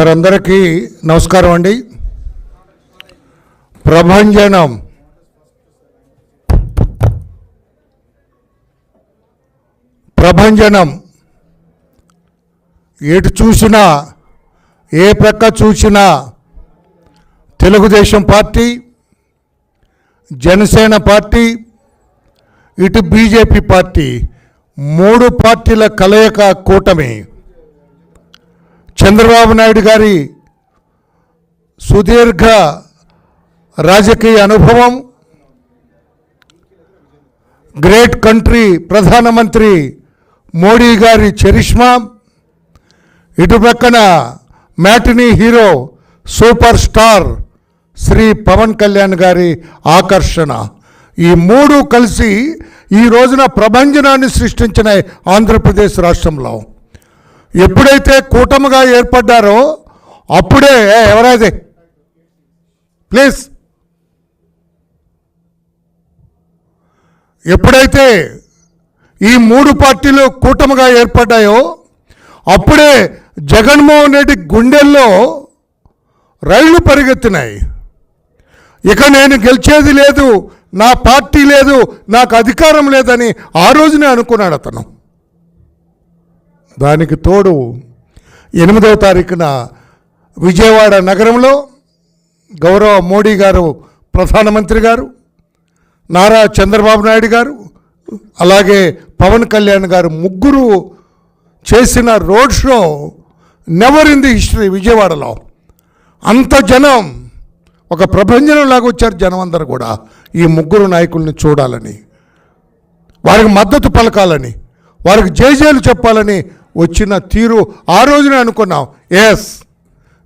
Sir అందరికీ నమస్కారం అండి. ప్రభంజనం ఎటు చూసినా ఏ ప్రక్క చూసినా తెలుగుదేశం పార్టీ, జనసేన పార్టీ, ఇటు బీజేపీ పార్టీ, మూడు పార్టీల కలయిక కూటమి. చంద్రబాబు నాయుడు గారి సుదీర్ఘ రాజకీయ అనుభవం, గ్రేట్ కంట్రీ ప్రధానమంత్రి మోడీ గారి చరిష్మా, ఇటు పక్కన matinee hero super star Shri Pavan Kalyan గారి ఆకర్షణ, ఈ మూడు కలిసి ఈ రోజున ప్రభంజనాన్ని సృష్టించిన ఆంధ్రప్రదేశ్ రాష్ట్రంలో ఎప్పుడైతే కూటమిగా ఏర్పడ్డారో అప్పుడే ఎవరైతే ప్లీజ్ ఎప్పుడైతే ఈ మూడు పార్టీలు కూటమిగా ఏర్పడ్డాయో అప్పుడే జగన్మోహన్ రెడ్డి గుండెల్లో రైళ్లు పరిగెత్తినాయి. ఇక నేను గెలిచేది లేదు, నా పార్టీ లేదు, నాకు అధికారం లేదని ఆ రోజునే అనుకున్నాడు అతను. దానికి తోడు 8వ తారీఖున విజయవాడ నగరంలో గౌరవ మోడీ గారు, ప్రధానమంత్రి గారు, నారా చంద్రబాబు నాయుడు గారు, అలాగే పవన్ కళ్యాణ్ గారు ముగ్గురు చేసిన road show never in the history. విజయవాడలో అంత జనం, ఒక ప్రభంజనంలాగా వచ్చారు జనం అందరూ కూడా ఈ ముగ్గురు నాయకుల్ని చూడాలని, వారికి మద్దతు పలకాలని, వారికి జేజేలు చెప్పాలని వచ్చిన తీరు ఆ రోజునే అనుకున్నాం. ఎస్,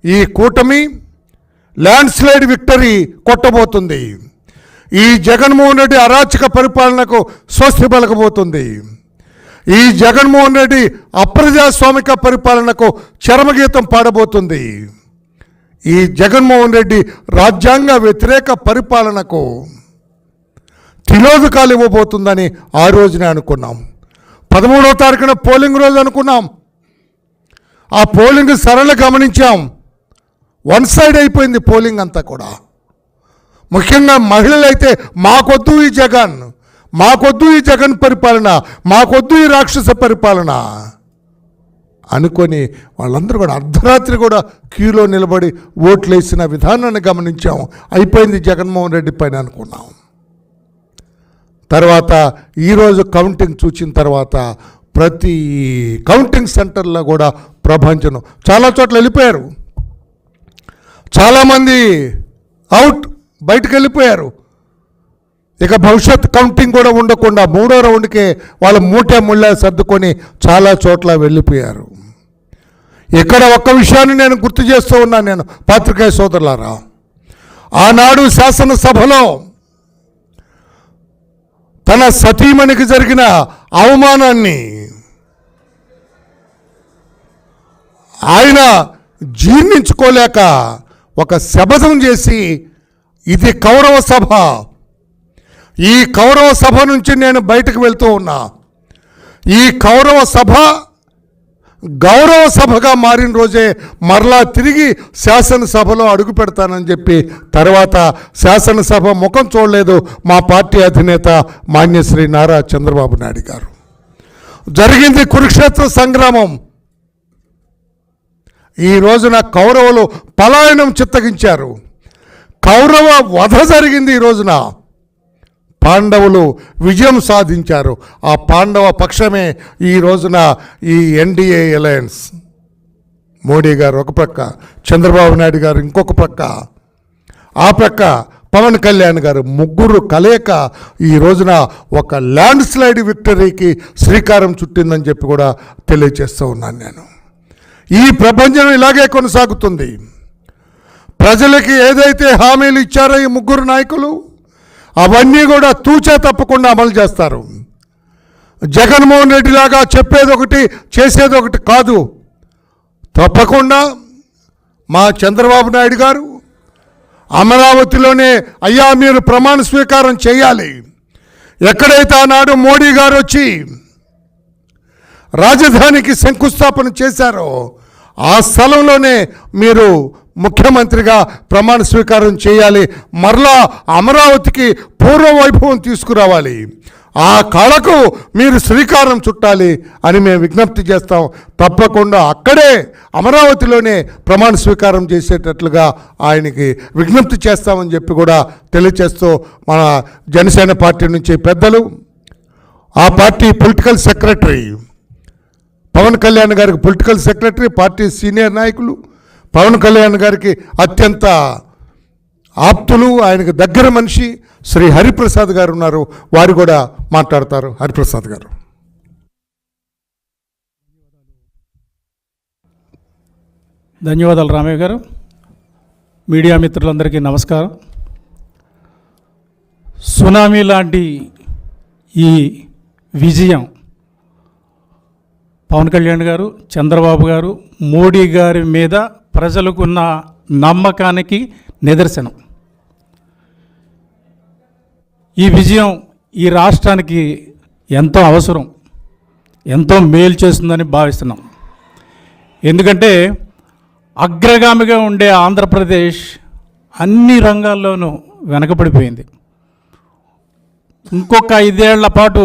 ఈ కూటమి ల్యాండ్ స్లైడ్ విక్టరీ కొట్టబోతుంది. ఈ జగన్మోహన్ రెడ్డి అరాచక పరిపాలనకు స్వస్తి పలకబోతుంది. ఈ జగన్మోహన్ రెడ్డి అప్రజాస్వామిక పరిపాలనకు చరమగీతం పాడబోతుంది. ఈ జగన్మోహన్ రెడ్డి రాజ్యాంగ వ్యతిరేక పరిపాలనకు తిలోదకాలు ఇవ్వబోతుందని ఆ రోజునే అనుకున్నాం. 13వ తారీఖున పోలింగ్ రోజు అనుకున్నాం. ఆ పోలింగ్ సరళ గమనించాం. వన్ సైడ్ అయిపోయింది పోలింగ్ అంతా కూడా. ముఖ్యంగా మహిళలైతే మాకొద్దు ఈ జగన్, మాకొద్దు ఈ జగన్ పరిపాలన, మాకొద్దు ఈ రాక్షస పరిపాలన అనుకొని వాళ్ళందరూ కూడా అర్ధరాత్రి కూడా క్యూలో నిలబడి ఓట్లు వేసిన విధానాన్ని గమనించాం. అయిపోయింది జగన్మోహన్ రెడ్డి పైన అనుకున్నాం. తర్వాత ఈరోజు కౌంటింగ్ చూసిన తర్వాత ప్రతి కౌంటింగ్ సెంటర్లో కూడా ప్రభంజనం. చాలా చోట్ల వెళ్ళిపోయారు, చాలామంది అవుట్, బయటకు వెళ్ళిపోయారు. ఇక భవిష్యత్ కౌంటింగ్ కూడా ఉండకుండా 3వ రౌండ్కే వాళ్ళ ముళ్ళ సర్దుకొని చాలా చోట్ల వెళ్ళిపోయారు. ఇక్కడ ఒక్క విషయాన్ని నేను గుర్తు చేస్తూ ఉన్నాను. నేను పాత్రికేయ సోదరులారా, ఆనాడు శాసనసభలో తన సతీమణికి జరిగిన అవమానాన్ని ఆయన జీర్ణించుకోలేక ఒక శపథం చేసి, ఇది కౌరవ సభ, ఈ కౌరవ సభ నుంచి నేను బయటకు వెళ్తూ ఉన్నా, ఈ కౌరవ సభ గౌరవ సభగా మారిన రోజే మరలా తిరిగి శాసనసభలో అడుగు పెడతానని చెప్పి తర్వాత శాసనసభ ముఖం చూడలేదు మా పార్టీ అధినేత మాన్యశ్రీ నారా చంద్రబాబు నాయుడు గారు. జరిగింది కురుక్షేత్ర సంగ్రామం. ఈ రోజున కౌరవులు పలాయనం చిత్తగించారు. కౌరవ వధ జరిగింది. ఈ రోజున పాండవులు విజయం సాధించారు. ఆ పాండవ పక్షమే ఈ రోజున ఈ ఎన్డీఏ అలయన్స్. మోడీ గారు ఒక ప్రక్క, చంద్రబాబు నాయుడు గారు ఇంకొక ప్రక్క, ఆ ప్రక్క పవన్ కళ్యాణ్ గారు, ముగ్గురు కలయిక ఈ రోజున ఒక ల్యాండ్ స్లైడ్ విక్టరీకి శ్రీకారం చుట్టిందని చెప్పి కూడా తెలియజేస్తూ ఉన్నాను నేను. ఈ ప్రపంచం ఇలాగే కొనసాగుతుంది. ప్రజలకి ఏదైతే హామీలు ఇచ్చారో ఈ ముగ్గురు నాయకులు అవన్నీ కూడా తూచా తప్పకుండా అమలు చేస్తారు. జగన్మోహన్ రెడ్డి లాగా చెప్పేది ఒకటి చేసేది ఒకటి కాదు. తప్పకుండా మా చంద్రబాబు నాయుడు గారు అమరావతిలోనే అయ్యా మీరు ప్రమాణ స్వీకారం చేయాలి, ఎక్కడైతే ఆనాడు మోడీ గారు వచ్చి రాజధానికి శంకుస్థాపన చేశారో ఆ స్థలంలోనే మీరు ముఖ్యమంత్రిగా ప్రమాణ స్వీకారం చేయాలి, మరలా అమరావతికి పూర్వ వైభవం తీసుకురావాలి, ఆ కళకు మీరు శ్రీకారం చుట్టాలి అని మేము విజ్ఞప్తి చేస్తాం. తప్పకుండా అక్కడే అమరావతిలోనే ప్రమాణ స్వీకారం చేసేటట్లుగా ఆయనకి విజ్ఞప్తి చేస్తామని చెప్పి కూడా తెలియచేస్తూ మన జనసేన పార్టీ నుంచి పెద్దలు, ఆ party political secretary Pavan Kalyan గారికి పొలిటికల్ సెక్రటరీ, పార్టీ సీనియర్ నాయకులు, పవన్ కళ్యాణ్ గారికి అత్యంత ఆప్తులు, ఆయనకు దగ్గర మనిషి శ్రీ హరిప్రసాద్ గారు ఉన్నారు. వారు కూడా మాట్లాడతారు. హరిప్రసాద్ గారు. ధన్యవాదాలు రామయ్య గారు. మీడియా మిత్రులందరికీ నమస్కారం. సునామీ లాంటి ఈ విజయం పవన్ కళ్యాణ్ గారు, చంద్రబాబు గారు, మోడీ గారి మీద ప్రజలకున్న నమ్మకానికి నిదర్శనం. ఈ విజయం ఈ రాష్ట్రానికి ఎంతో అవసరం, ఎంతో మేలు చేస్తుందని భావిస్తున్నాం. ఎందుకంటే అగ్రగామిగా ఉండే ఆంధ్రప్రదేశ్ అన్ని రంగాల్లోనూ వెనకబడిపోయింది. ఇంకొక 5 ఏళ్ల పాటు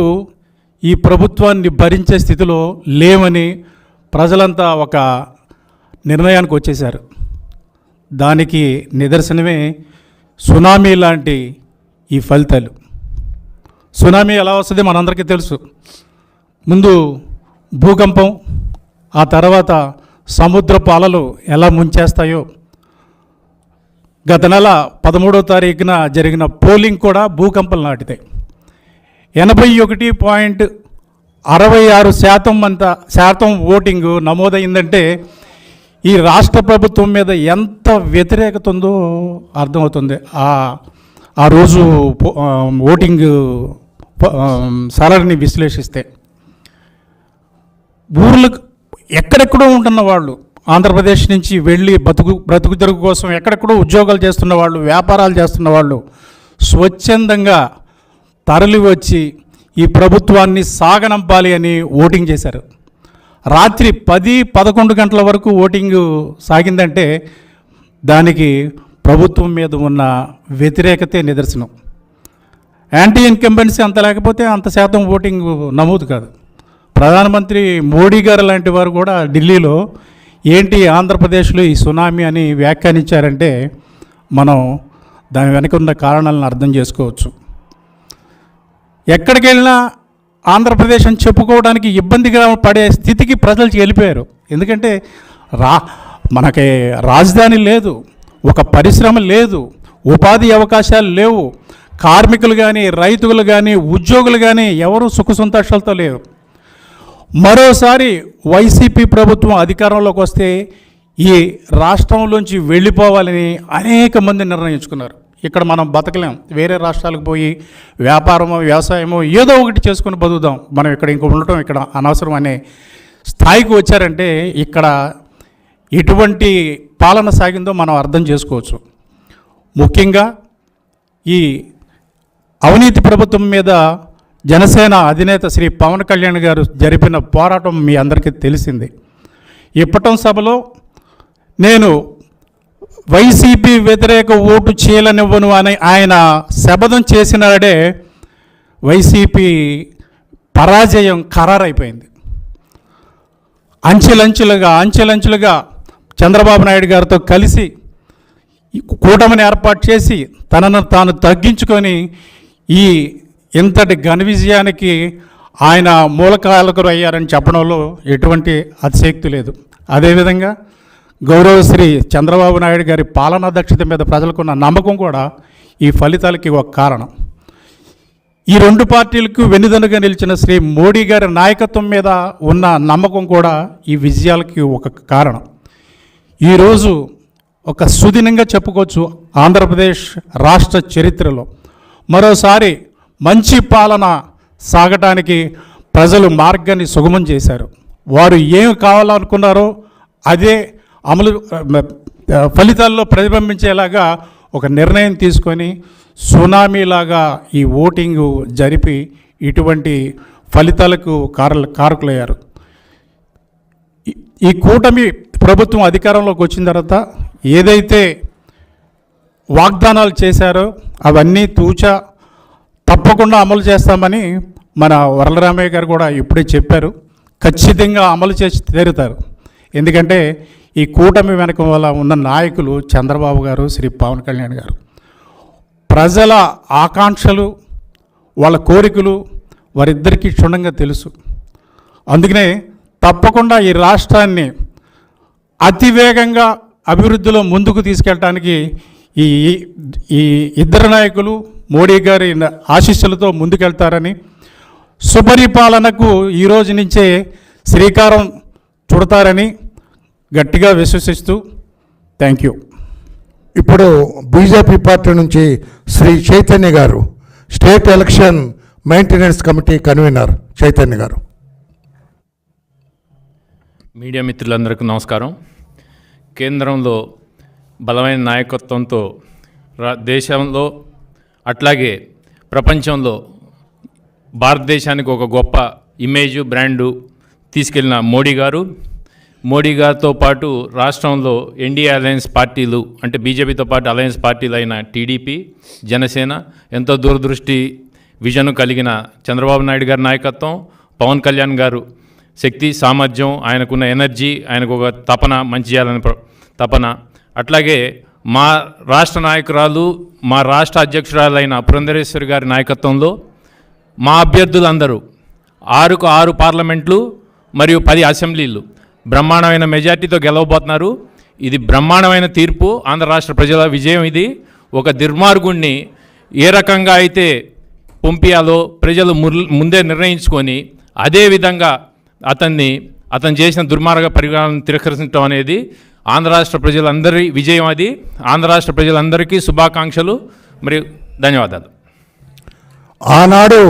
ఈ ప్రభుత్వాన్ని భరించే స్థితిలో లేవని ప్రజలంతా ఒక నిర్ణయానికి వచ్చేశారు. దానికి నిదర్శనమే సునామీ లాంటి ఈ ఫలితాలు. సునామీ ఎలా వస్తుంది మనందరికీ తెలుసు. ముందు భూకంపం, ఆ తర్వాత సముద్రపు అలలు ఎలా ముంచేస్తాయో. గత నెల 13వ తారీఖున జరిగిన పోలింగ్ కూడా భూకంపం లాంటిదే. 81.66% ఓటింగు నమోదైందంటే ఈ రాష్ట్ర ప్రభుత్వం మీద ఎంత వ్యతిరేకత ఉందో అర్థమవుతుంది. ఆ రోజు ఓటింగ్ సరళిని విశ్లేషిస్తే ఊర్లకు ఎక్కడెక్కడో ఉంటున్న వాళ్ళు, ఆంధ్రప్రదేశ్ నుంచి వెళ్ళి బ్రతుకు తెరుగు కోసం ఎక్కడెక్కడో ఉద్యోగాలు చేస్తున్న వాళ్ళు, వ్యాపారాలు చేస్తున్న వాళ్ళు స్వచ్ఛందంగా తరలి వచ్చి ఈ ప్రభుత్వాన్ని సాగనంపాలి అని ఓటింగ్ చేశారు. రాత్రి 10-11 గంటల వరకు ఓటింగ్ సాగిందంటే దానికి ప్రభుత్వం మీద ఉన్న వ్యతిరేకతే నిదర్శనం. యాంటీ ఇన్కంబెన్సీ అంత లేకపోతే అంత శాతం ఓటింగ్ నమోదు కాదు. ప్రధానమంత్రి మోడీ గారు లాంటి వారు కూడా ఢిల్లీలో ఏంటి ఆంధ్రప్రదేశ్లో ఈ సునామీ అని వ్యాఖ్యానించారంటే మనం దాని వెనక ఉన్న కారణాలను అర్థం చేసుకోవచ్చు. ఎక్కడికి వెళ్ళినా ఆంధ్రప్రదేశ్ అని చెప్పుకోవడానికి ఇబ్బందిగా పడే స్థితికి ప్రజలు వెళ్ళిపోయారు. ఎందుకంటే మనకి రాజధాని లేదు, ఒక పరిశ్రమ లేదు, ఉపాధి అవకాశాలు లేవు, కార్మికులు కానీ, రైతులు కానీ, ఉద్యోగులు కానీ ఎవరు సుఖ సంతోషాలతో లేరు. మరోసారి వైసీపీ ప్రభుత్వం అధికారంలోకి వస్తే ఈ రాష్ట్రంలోంచి వెళ్ళిపోవాలని అనేక మంది నిర్ణయించుకున్నారు. ఇక్కడ మనం బతకలేం, వేరే రాష్ట్రాలకు పోయి వ్యాపారమో వ్యవసాయమో ఏదో ఒకటి చేసుకుని బతుకుదాం, మనం ఇక్కడ ఇంక ఉండటం ఇక్కడ అనవసరం అనే స్థాయికి వచ్చారంటే ఇక్కడ ఎటువంటి పాలన సాగిందో మనం అర్థం చేసుకోవచ్చు. ముఖ్యంగా ఈ అవినీతి ప్రభుత్వం మీద జనసేన అధినేత శ్రీ పవన్ కళ్యాణ్ గారు జరిపిన పోరాటం మీ అందరికీ తెలిసింది. ఇప్పటం సభలో నేను వైసీపీ వ్యతిరేక ఓటు చేయలనివ్వను అని ఆయన శపథం చేసినాడే వైసీపీ పరాజయం ఖరారైపోయింది. అంచెలంచెలుగా చంద్రబాబు నాయుడు గారితో కలిసి కూటమిని ఏర్పాటు చేసి తనను తాను తగ్గించుకొని ఈ ఇంతటి ఘన విజయానికి ఆయన మూలకారకులు అయ్యారని చెప్పడంలో ఎటువంటి అతిశయోక్తి లేదు. అదేవిధంగా గౌరవశ్రీ చంద్రబాబు నాయుడు గారి పాలనా దక్షత మీద ప్రజలకున్న నమ్మకం కూడా ఈ ఫలితాలకి ఒక కారణం. ఈ రెండు పార్టీలకు వెన్నుదన్నుగా నిలిచిన శ్రీ మోడీ గారి నాయకత్వం మీద ఉన్న నమ్మకం కూడా ఈ విజయాలకి ఒక కారణం. ఈరోజు ఒక సుదినంగా చెప్పుకోవచ్చు, ఆంధ్రప్రదేశ్ రాష్ట్ర చరిత్రలో మరోసారి మంచి పాలన సాగటానికి ప్రజలు మార్గాన్ని సుగమం చేశారు. వారు ఏమి కావాలనుకున్నారో అదే అమలు ఫలితాల్లో ప్రతిబింబించేలాగా ఒక నిర్ణయం తీసుకొని సునామీలాగా ఈ ఓటింగు జరిపి ఇటువంటి ఫలితాలకు కారకులయ్యారు. ఈ కూటమి ప్రభుత్వం అధికారంలోకి వచ్చిన తర్వాత ఏదైతే వాగ్దానాలు చేశారో అవన్నీ తూచా తప్పకుండా అమలు చేస్తామని మన వరలరామయ్య గారు కూడా ఇప్పుడే చెప్పారు. ఖచ్చితంగా అమలు చేసి తీరుతారు. ఎందుకంటే ఈ కూటమి వెనక వల్ల ఉన్న నాయకులు చంద్రబాబు గారు, శ్రీ పవన్ కళ్యాణ్ గారు. ప్రజల ఆకాంక్షలు, వాళ్ళ కోరికలు వారిద్దరికీ క్షుణ్ణంగా తెలుసు. అందుకనే తప్పకుండా ఈ రాష్ట్రాన్ని అతివేగంగా అభివృద్ధిలో ముందుకు తీసుకెళ్ళడానికి ఈ ఈ ఇద్దరు నాయకులు మోడీ గారి ఆశీస్సులతో ముందుకెళ్తారని, సుపరిపాలనకు ఈరోజు నుంచే శ్రీకారం చుడతారని గట్టిగా విశ్వసిస్తూ థ్యాంక్ యూ. ఇప్పుడు బీజేపీ పార్టీ నుంచి శ్రీ చైతన్య గారు, state election maintenance committee convener Chaitanya గారు. మీడియా మిత్రులందరికీ నమస్కారం. కేంద్రంలో బలమైన నాయకత్వంతో దేశంలో అట్లాగే ప్రపంచంలో భారతదేశానికి ఒక గొప్ప ఇమేజ్ బ్రాండు తీసుకెళ్లిన మోడీ గారితో పాటు రాష్ట్రంలో ఎన్డీఏ అలయన్స్ పార్టీలు అంటే బీజేపీతో పాటు అలయన్స్ పార్టీలు అయిన టీడీపీ, జనసేన, ఎంతో దూరదృష్టి విజన్ కలిగిన చంద్రబాబు నాయుడు గారి నాయకత్వం, పవన్ కళ్యాణ్ గారు శక్తి సామర్థ్యం, ఆయనకున్న ఎనర్జీ, ఆయనకు ఒక తపన, మంచి చేయాలని తపన, అట్లాగే మా రాష్ట్ర నాయకురాలు, మా రాష్ట్ర అధ్యక్షురాలైన పురంధరేశ్వరి గారి నాయకత్వంలో మా అభ్యర్థులందరూ 6కు 6 పార్లమెంట్లు మరియు 10 అసెంబ్లీలు బ్రహ్మాండమైన మెజార్టీతో గెలవబోతున్నారు. ఇది బ్రహ్మాండమైన తీర్పు, ఆంధ్ర రాష్ట్ర ప్రజల విజయం. ఇది ఒక దుర్మార్గుణ్ణి ఏ రకంగా అయితే పంపించాలో ప్రజలు ముందే నిర్ణయించుకొని అదేవిధంగా అతను చేసిన దుర్మార్గ పరిణామాలను తిరస్కరించడం అనేది ఆంధ్ర రాష్ట్ర ప్రజలందరి విజయం. అది ఆంధ్ర రాష్ట్ర ప్రజలందరికీ శుభాకాంక్షలు మరియు ధన్యవాదాలు. ఆనాడు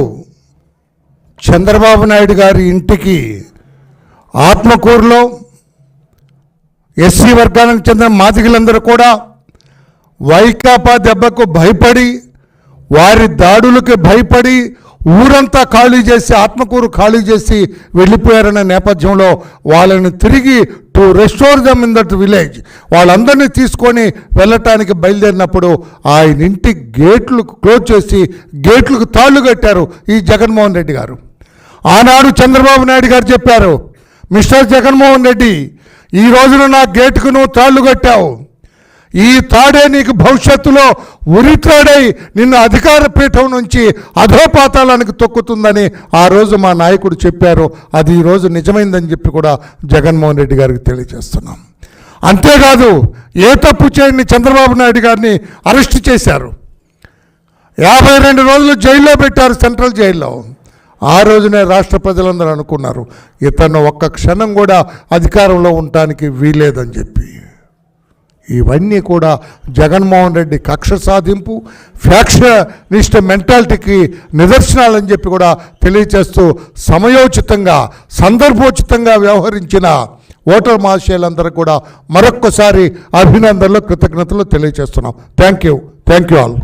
చంద్రబాబు నాయుడు గారి ఇంటికి ఆత్మకూరులో ఎస్సీ వర్గానికి చెందిన మాదిగలందరూ కూడా వైకాపా దెబ్బకు భయపడి, వారి దాడులకు భయపడి ఊరంతా ఖాళీ చేసి, ఆత్మకూరు ఖాళీ చేసి వెళ్ళిపోయారనే నేపథ్యంలో వాళ్ళని తిరిగి to restore them in that village వాళ్ళందరినీ తీసుకొని వెళ్ళటానికి బయలుదేరినప్పుడు ఆయన ఇంటి గేట్లు క్లోజ్ చేసి గేట్లకు తాళ్ళు కట్టారు ఈ జగన్మోహన్ రెడ్డి గారు. ఆనాడు చంద్రబాబు నాయుడు గారు చెప్పారు, మిస్టర్ జగన్మోహన్ రెడ్డి, ఈ రోజున నా గేటుకు నువ్వు తాళ్ళు కట్టావు, ఈ తాడే నీకు భవిష్యత్తులో ఉరితాడై నిన్ను అధికార పీఠం నుంచి అధోపాతాళానికి తొక్కుతుందని ఆ రోజు మా నాయకుడు చెప్పారు. అది ఈరోజు నిజమైందని చెప్పి కూడా జగన్మోహన్ రెడ్డి గారికి తెలియజేస్తున్నాం. అంతేకాదు, ఏ తప్పు చేయని చంద్రబాబు నాయుడు గారిని అరెస్ట్ చేశారు. 52 రోజులు జైల్లో పెట్టారు, సెంట్రల్ జైల్లో. ఆ రోజునే రాష్ట్ర ప్రజలందరూ అనుకున్నారు ఇతను ఒక్క క్షణం కూడా అధికారంలో ఉండటానికి వీలేదని చెప్పి. ఇవన్నీ కూడా జగన్మోహన్ రెడ్డి కక్ష సాధింపు, ఫ్యాక్షనిస్ట్ మెంటాలిటీకి నిదర్శనాలని చెప్పి కూడా తెలియచేస్తూ సమయోచితంగా, సందర్భోచితంగా వ్యవహరించిన ఓటర్ మహాశయులందరూ కూడా మరొక్కసారి అభినందనలు, కృతజ్ఞతలు తెలియచేస్తున్నాం. Thank you all.